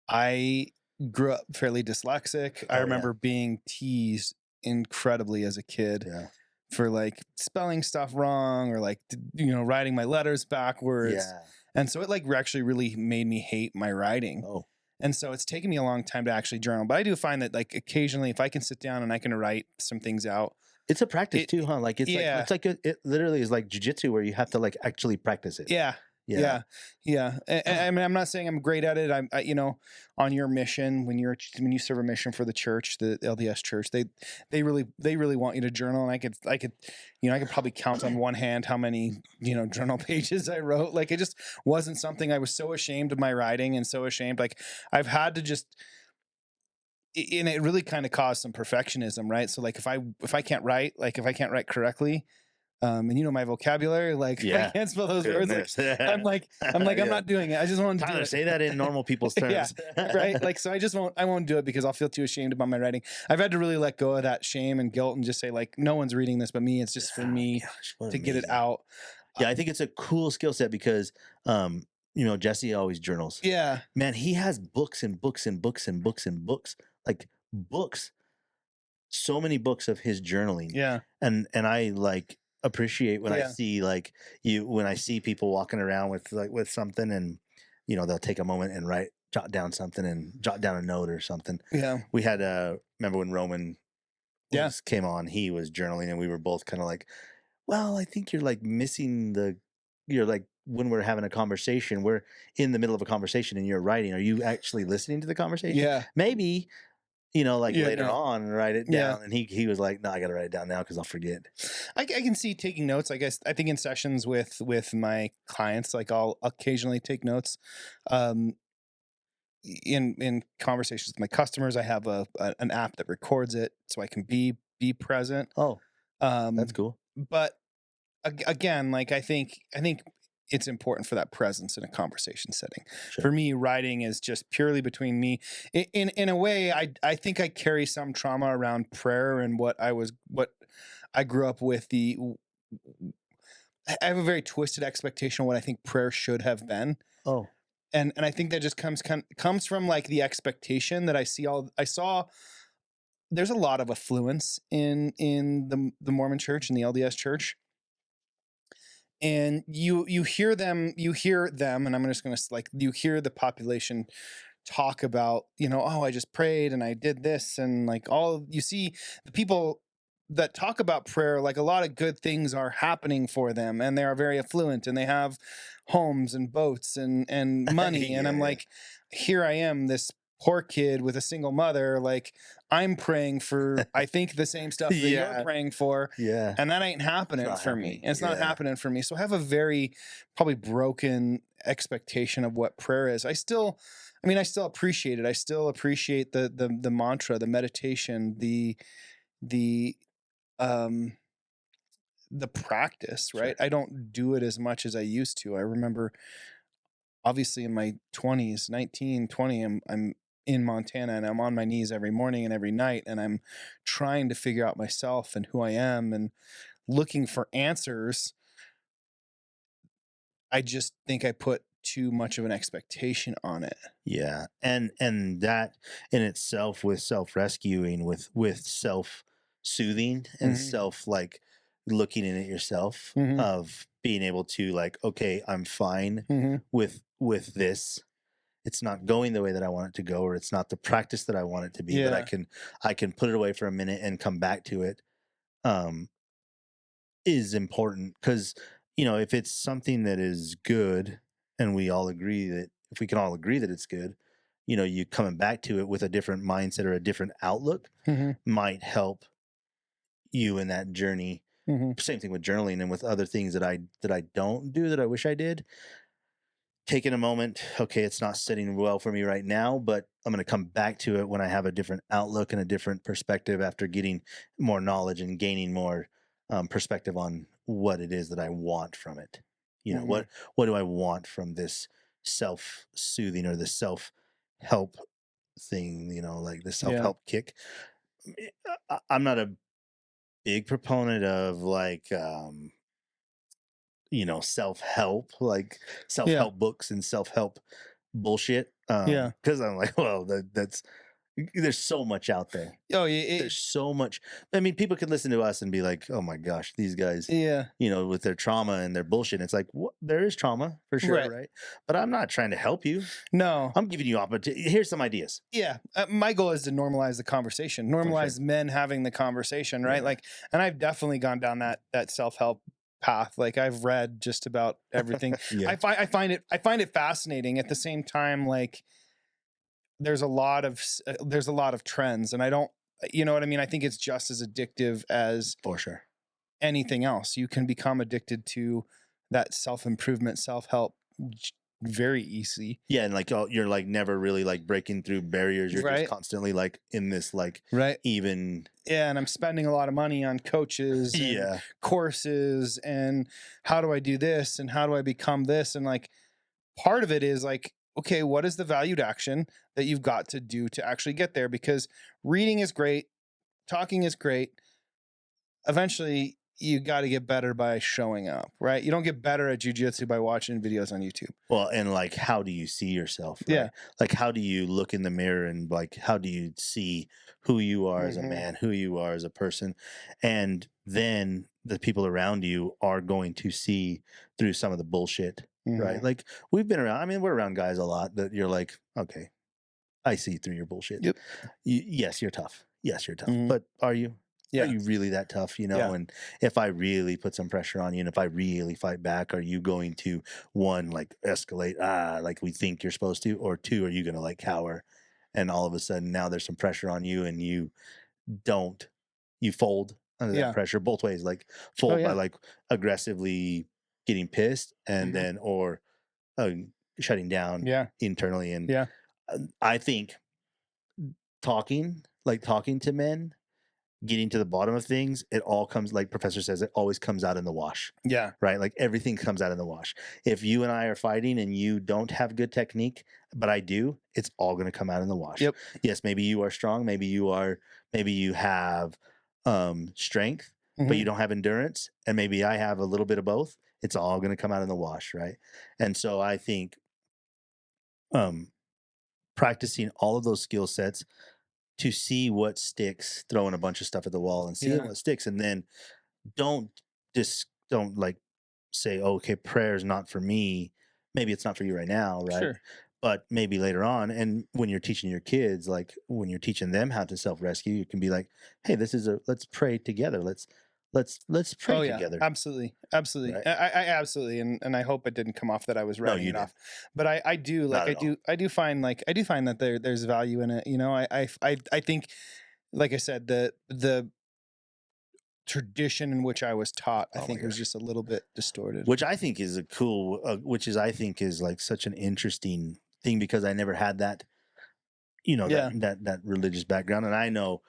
I grew up fairly dyslexic. I Oh yeah. remember being teased incredibly as a kid Yeah. for like spelling stuff wrong or like writing my letters backwards. Yeah. And so it like actually really made me hate my writing. Oh, And so it's taken me a long time to actually journal. But I do find that like occasionally if I can sit down and I can write some things out, it's a practice it too, huh? Like yeah. it literally is like jujitsu where you have to like actually practice it. Yeah. Yeah. Yeah. Yeah. I mean, I'm not saying I'm great at it. On your mission, when you serve a mission for the church, the LDS church, they really want you to journal. And I could probably count on one hand how many, journal pages I wrote. Like it just wasn't something. I was so ashamed of my writing and so ashamed. Like I've had to just, and it really kind of caused some perfectionism, right? So like if I can't write, like if I can't write correctly, and my vocabulary, like if I Yeah. can't spell those words, like Goodness. I'm Yeah. not doing it. I just want to do Tyler, it. say that in normal people's Yeah, terms. right. Like so, I won't do it because I'll feel too ashamed about my writing. I've had to really let go of that shame and guilt and just say like, no one's reading this but me. It's just for Oh, me gosh, what to get it amazing. out. Uh, Yeah, I think it's a cool skill set because Jesse always journals. yeah, Man, he has books and books and books and books and books. Like books, so many books of his journaling. yeah, And I like appreciate when I yeah, see like when I see people walking around with something, and they'll take a moment and jot down something and jot down a note or something. yeah, We had remember when Roman yeah, came on, he was journaling and we were both kind of like, well, I think you're like missing you're like when we're having a conversation, we're in the middle of a conversation and you're writing. Are you actually listening to the conversation? Yeah. Maybe, like Yeah, later no. on, write it Yeah. down. And he was like, no, I got to write it down now because I'll forget. I can see taking notes. I guess I think in sessions with my clients, like I'll occasionally take notes. Um, in conversations with my customers, I have an app that records it so I can be present. Oh, that's Um, cool. but again, like I think it's important for that presence in a conversation setting. Sure. For me, writing is just purely between me. In a way, I think I carry some trauma around prayer and what I grew up with. I have a very twisted expectation of what I think prayer should have been. Oh, And I think that just comes from like the expectation that I saw there's a lot of affluence in the Mormon church and the LDS church. And you hear them, and I'm just going to like, you hear the population talk about, oh, I just prayed and I did this, and like all you see the people that talk about prayer, like a lot of good things are happening for them, and they are very affluent, and they have homes and boats and money. And I'm yeah. like, here I am, this poor kid with a single mother, like I'm praying for I think the same stuff that you're Yeah. praying for, Yeah. and that ain't happening not for happening. me. It's not Yeah. happening for me. So I have a very probably broken expectation of what prayer is. I still appreciate it. I still appreciate the mantra, the meditation, the um the practice, Sure. right? I don't do it as much as I used to. I remember obviously in my 20s, 19, 20, I'm in Montana and I'm on my knees every morning and every night, and I'm trying to figure out myself and who I am and looking for answers. I just think I put too much of an expectation on it. Yeah. And that in itself, with self-rescuing, with self-soothing and Mhm. self, like, looking in it yourself, Mhm. of being able to, like, okay, I'm fine Mhm. with this. It's not going the way that I want it to go, or it's not the practice that I want it to be, but Yeah. I can put it away for a minute and come back to it. Um, is important because, if it's something that is good, and we all agree that, if we can all agree that it's good, you coming back to it with a different mindset or a different outlook Mhm. might help you in that journey. Mhm. Same thing with journaling and with other things that I don't do that I wish I did. Taking a moment, okay, it's not sitting well for me right now, but I'm going to come back to it when I have a different outlook and a different perspective, after getting more knowledge and gaining more perspective on what it is that I want from it. Mhm. What do I want from this self-soothing or the self-help thing, like the Yeah. self-help kick. I'm not a big proponent of, like, self-help, like Yeah. self-help books and self-help bullshit. Yeah. Because I'm like, well, that's there's so much out there. Oh, There's so much. I mean, people can listen to us and be like, oh my gosh, these guys, yeah. with their trauma and their bullshit. It's like, there is trauma for sure, Right. right? But I'm not trying to help you. No. I'm giving you opportunity. Here's some ideas. Yeah. My goal is to normalize the conversation, For sure. normalize men having the conversation, right? Yeah. Like, and I've definitely gone down that self-help path. Like I've read just about everything. Yeah. I find it fascinating. At the same time, like there's a lot of trends, and I don't, you know what I mean? I think it's just as addictive as For sure. anything else. You can become addicted to that self-improvement, self-help very easy. Yeah, and like, you're like never really like breaking through barriers. You're just Right. constantly like in this, like, Right. even. Yeah, and I'm spending a lot of money on coaches and Yeah. courses, and how do I do this and how do I become this? And like part of it is like, okay, what is the valued action that you've got to do to actually get there? Because reading is great, talking is great. Eventually you got to get better by showing up, right? You don't get better at jiu-jitsu by watching videos on YouTube. Well, and like, how do you see yourself, right? Yeah. Like, how do you look in the mirror, and like, how do you see who you are as a Mhm. man, who you are as a person? And then the people around you are going to see through some of the bullshit, right? Mhm. Like, we've been around, I mean, we're around guys a lot that you're like, okay, I see through your bullshit. Yep. Yes, you're tough. Yes, you're tough. Mhm. But are you? Yeah. Are you really that tough, you know? Yeah. And if I really put some pressure on you and if I really fight back, are you going to, one, like escalate, like we think you're supposed to, or two, are you going to like cower? And all of a sudden now there's some pressure on you and don't, you fold under that Yeah. pressure both ways, like Oh, fold by yeah. like aggressively getting pissed and then, or uh, shutting down Yeah. internally. And Yeah. I think talking to men, getting to the bottom of things, it all comes, like Professor says, it always comes out in the wash, Yeah. right? Like everything comes out in the wash. If you and I are fighting and you don't have good technique, but I do, it's all going to come out in the wash. Yep. Yes, maybe you are strong, maybe you have strength, but you don't have endurance, and maybe I have a little bit of both. It's all going to come out in the wash, right? And so I think um practicing all of those skill sets to see what sticks, throwing a bunch of stuff at the wall and seeing Yeah. what sticks, and then don't don't like say, oh, okay, prayer is not for me. Maybe it's not for you right now, right? Sure. But maybe later on, and when you're teaching your kids, like when you're teaching them how to self rescue, you can be like, hey, let's pray together. Let's pray Oh yeah, together, absolutely, absolutely. right? I absolutely, and I hope it didn't come off that I was No, writing you it didn't. off, but I do Not like at all. I do find that there's value in it. You know, I think, like I said, the tradition in which I was taught, I Oh my think, was gosh. just a little bit distorted. Which I think is a cool, I think is like such an interesting thing because I never had that, Yeah. that religious background. And I know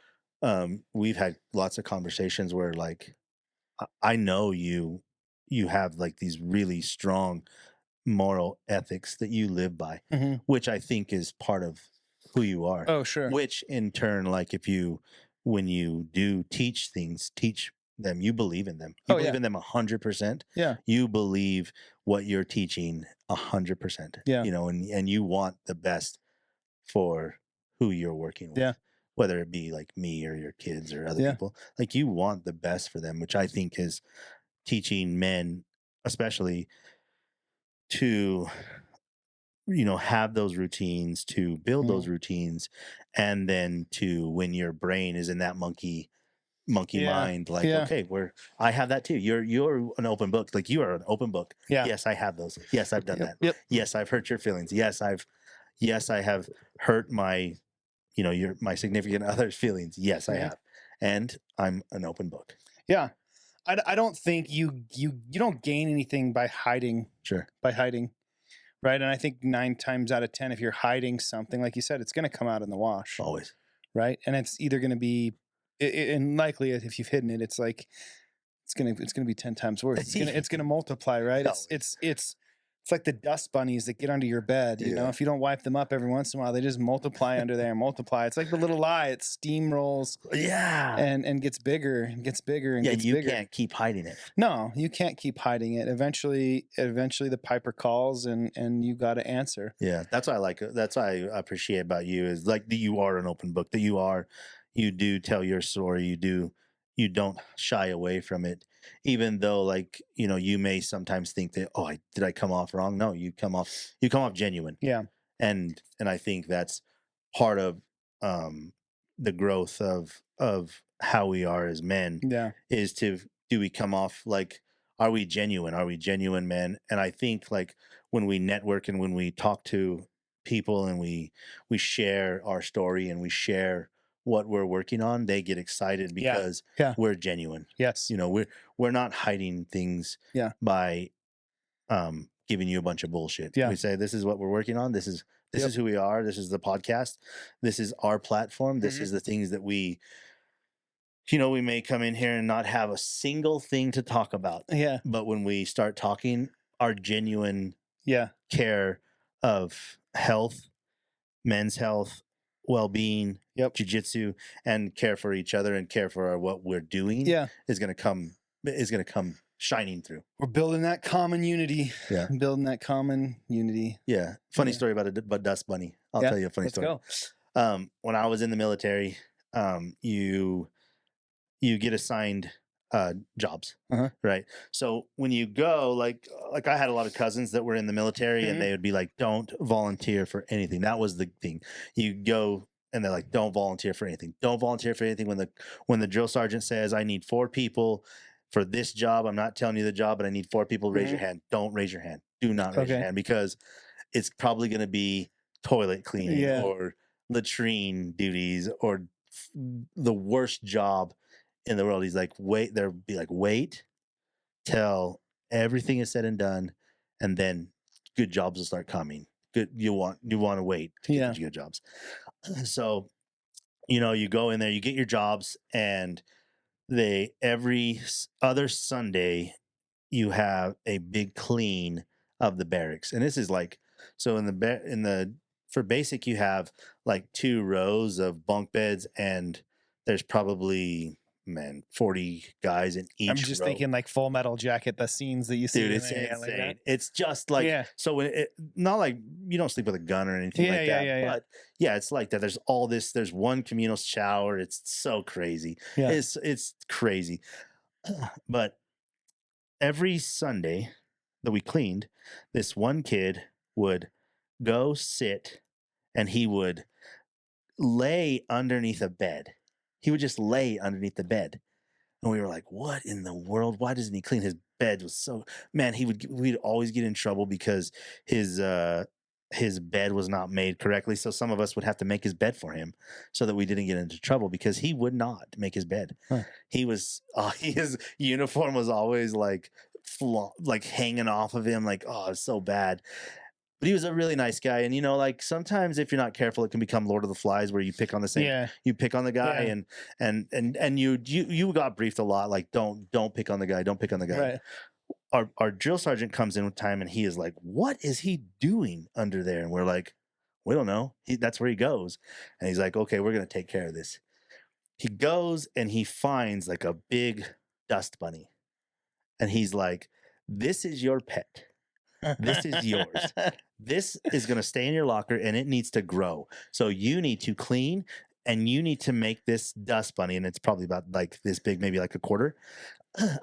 we've had lots of conversations where like I know you have like these really strong moral ethics that you live by, Hmm. which I think is part of who you are. Oh sure. Which in turn, like when you do teach them, you believe in them. You Oh believe yeah. in them 100%. Yeah. You believe what you're teaching 100%, Yeah. and you want the best for who you're working with, Yeah. whether it be like me or your kids or other Yeah. people. Like you want the best for them, which I think is teaching men, especially to have those routines, to build those Mhm. routines, and then to when your brain is in that monkey Yeah. mind, like, Yeah. okay, where I have that too. You're an open book. Like you are an open book. Yeah. Yes, I have those. Yes, I've done Yep. that. Yep. Yes, I've hurt your feelings. Yes, I have hurt my significant other's feelings. Yes, I Mhm. have. And I'm an open book. Yeah. I don't think you don't gain anything Sure. by hiding. Right. And I think 9 times out of 10, if you're hiding something, like you said, it's going to come out in the wash. Always. Right. And it's either going to be, and likely if you've hidden it, it's like, it's going to be 10 times worse. It's going to multiply. Right. Always. It's like the dust bunnies that get under your bed. You know, Yeah. if you don't wipe them up every once in a while, they just multiply under there and multiply. It's like the little lie. It steamrolls Yeah. and gets bigger and gets bigger and Yeah, gets you bigger. can't keep hiding it. No, you can't keep hiding it. Eventually the piper calls and you got to answer. Yeah, that's what I like. That's what I appreciate about you is like that you are an open book. That you do tell your story. You don't shy away from it, even though like you may sometimes think that did I come off wrong? No, you come off genuine, Yeah. and I think that's part of um the growth of how we are as men Yeah. is to do we come off like are we genuine? Are we genuine men? And I think like when we network and when we talk to people and we share our story and we share what we're working on, they get excited Yeah. because Yeah. we're genuine. Yes. We're not hiding things Yeah. by giving you a bunch of bullshit. Yeah. We say this is what we're working on. This Yep. is who we are. This is the podcast. This is our platform. This Mhm. is the things that we may come in here and not have a single thing to talk about. Yeah. But when we start talking, our genuine Yeah. care of health, men's health, well-being, Yep. jiu-jitsu, and care for each other and care for what we're doing Yeah. is going to come shining through. We're building that common unity. Yeah. Building that common unity. Yeah. Funny Yeah. story about a dust bunny. I'll Yeah, tell you a funny let's story. go. When I was in the military, you get assigned jobs, Uh-huh. right? So when you go, like I had a lot of cousins that were in the military, Mhm. and they would be like, "Don't volunteer for anything." That was the thing. You go and they're like, don't volunteer for anything. Don't volunteer for anything. When the drill sergeant says, I need 4 people for this job, I'm not telling you the job, but I need 4 people. Raise your hand. Don't raise your hand. Do not raise your hand, because it's probably going to be toilet cleaning or latrine duties or the worst job in the world. He's like, wait, they'll be like, wait till everything is said and done, and then good jobs will start coming. Good, you want to wait to get the good jobs. So, you go in there, you get your jobs, and every other Sunday you have a big clean of the barracks. And this is like, so for basic, you have like 2 rows of bunk beds, and there's probably 40 guys in each. I'm just thinking like Full Metal Jacket, the scenes that you see. Dude, it's insane. Like it's just like, so when not like you don't sleep with a gun or anything like that, but it's like that. There's all this, there's one communal shower. It's so crazy. It's crazy. But every Sunday that we cleaned, this one kid would go sit, and he would lay underneath a bed. He would just lay underneath the bed. And we were like, what in the world? Why doesn't he clean? His bed was so, man, we'd always get in trouble because his bed was not made correctly. So some of us would have to make his bed for him so that we didn't get into trouble, because he would not make his bed. His uniform was always like hanging off of him. Like, oh, it's so bad. But he was a really nice guy. And, like sometimes if you're not careful, it can become Lord of the Flies, where you pick on the same, you pick on the guy and you got briefed a lot. Like, don't pick on the guy. Don't pick on the guy. Right. Our drill sergeant comes in with time, and he is like, what is he doing under there? And we're like, we don't know. That's where he goes. And he's like, okay, we're going to take care of this. He goes and he finds like a big dust bunny. And he's like, this is your pet. This is yours. This is going to stay in your locker, and it needs to grow. So you need to clean, and you need to make this dust bunny. And it's probably about like this big, maybe like a quarter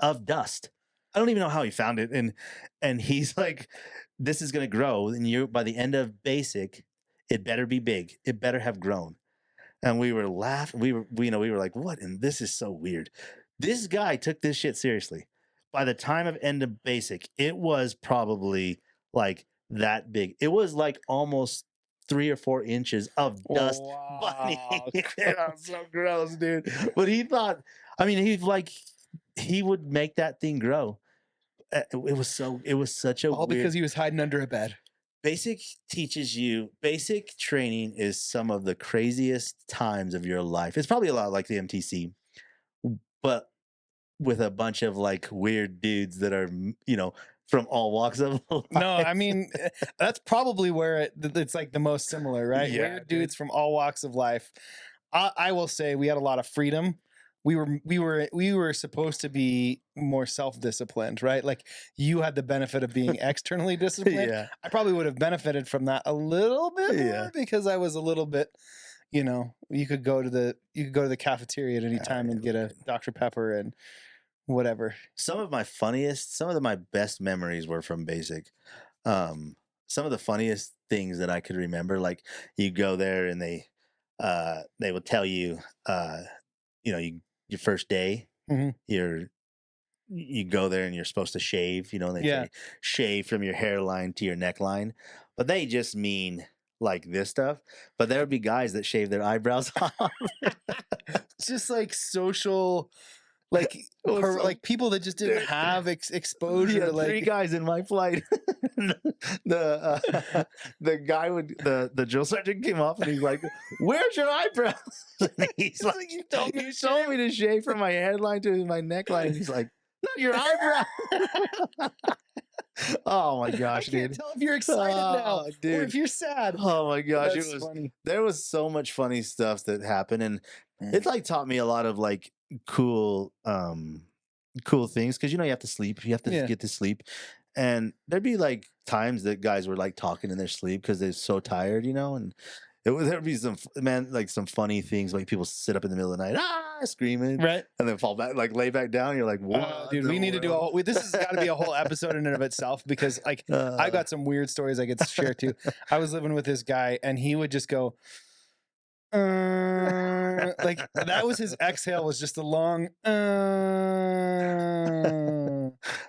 of dust. I don't even know how he found it. And he's like, this is going to grow. And by the end of basic, it better be big. It better have grown. And we were laughing. We were like, what? And this is so weird. This guy took this shit seriously. By the time of end of basic, it was probably like that big. It was like almost 3 or 4 inches of dust bunny. It was so gross, dude. But he thought, he would make that thing grow. It was such a all weird, because he was hiding under a bed. Basic training is some of the craziest times of your life. It's probably a lot like the MTC, but with a bunch of like weird dudes that are, from all walks of life. No, that's probably where it's like the most similar, right? Weird dudes from all walks of life. I will say we had a lot of freedom. We were supposed to be more self-disciplined, right? Like you had the benefit of being externally disciplined. I probably would have benefited from that a little bit more because I was a little bit, you could go to the cafeteria at any time and get a Dr. Pepper and whatever. Some of my best memories were from basic. Some of the funniest things that I could remember, like you go there and they would tell you, your first day, you go there and you're supposed to shave, and they say shave from your hairline to your neckline, but they just mean like this stuff. But there would be guys that shave their eyebrows off. Just like social, like like people that just didn't have exposure. Like 3 guys in my flight. the guy the drill sergeant came up and he's like, "Where's your eyebrows?" And he's like, "You told me to shave from my headline to my neckline." And he's like, "Not your eyebrow." Oh my gosh, dude! I can't tell if you're excited now, dude, or if you're sad. Oh my gosh, it was funny. There was so much funny stuff that happened, and it like taught me a lot of like cool things, because you have to sleep, you have to get to sleep, and there'd be like times that guys were like talking in their sleep because they're so tired, and there'd be some funny things, like people sit up in the middle of the night screaming, right, and then fall back, like lay back down. You're like, what? Dude, we need to do this has got to be a whole episode in and of itself, because like I got some weird stories I could share too. I was living with this guy and he would just go, like that was his exhale, was just a long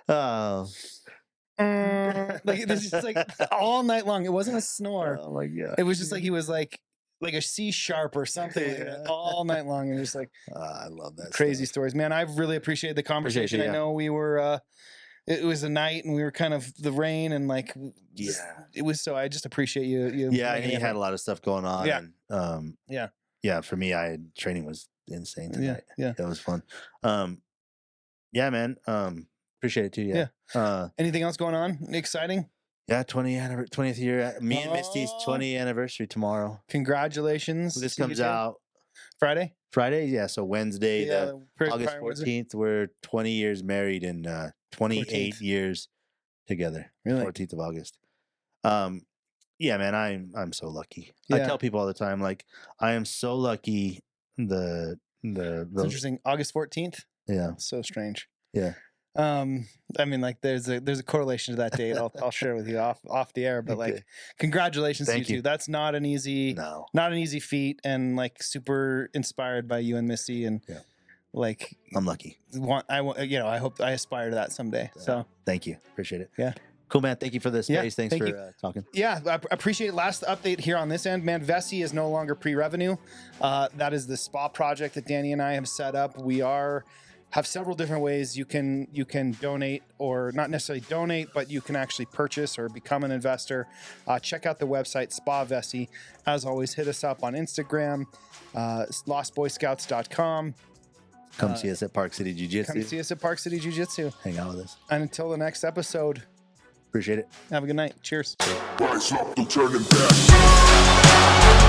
Oh. like it was just like all night long. It wasn't a snore. Oh my god. It was just like he was like a C sharp or something like that all night long. And just like I love that crazy stuff. stories, man. I really appreciate the conversation. I know we were it was a night and we were kind of the rain and like it was, so I just appreciate you and he had a lot of stuff going on. And, yeah, for me, training was insane tonight. It was fun. Yeah, man. Appreciate it too. Anything else going on exciting? 20th year. Me and Misty's 20th anniversary tomorrow. Congratulations. This comes out Friday. Yeah. So Wednesday, August 14th. We're 20 years married and 28 14th. Years together. Really? 14th of August. Yeah, man. I'm so lucky. I tell people all the time, like, I am so lucky. It's interesting. August 14th. Yeah. So strange. Yeah. I mean, like, there's a correlation to that date. I'll share with you off the air, but like, congratulations to you two. That's not an easy feat, and like super inspired by you and Misty, and like, I'm lucky. I hope I aspire to that someday. So thank you. Appreciate it. Yeah. Cool, man. Thank you for the space. Thanks for talking. Yeah, I appreciate it. Last update here on this end, man. Vessi is no longer pre-revenue. That is the spa project that Danny and I have set up. We have several different ways you can donate, or not necessarily donate, but you can actually purchase or become an investor. Check out the website, Spa Vessi. As always, hit us up on Instagram, lostboyscouts.com. Come see us at Park City Jiu-Jitsu. Come see us at Park City Jiu-Jitsu. Hang out with us. And until the next episode, appreciate it. Have a good night. Cheers. Rise up, no turning back.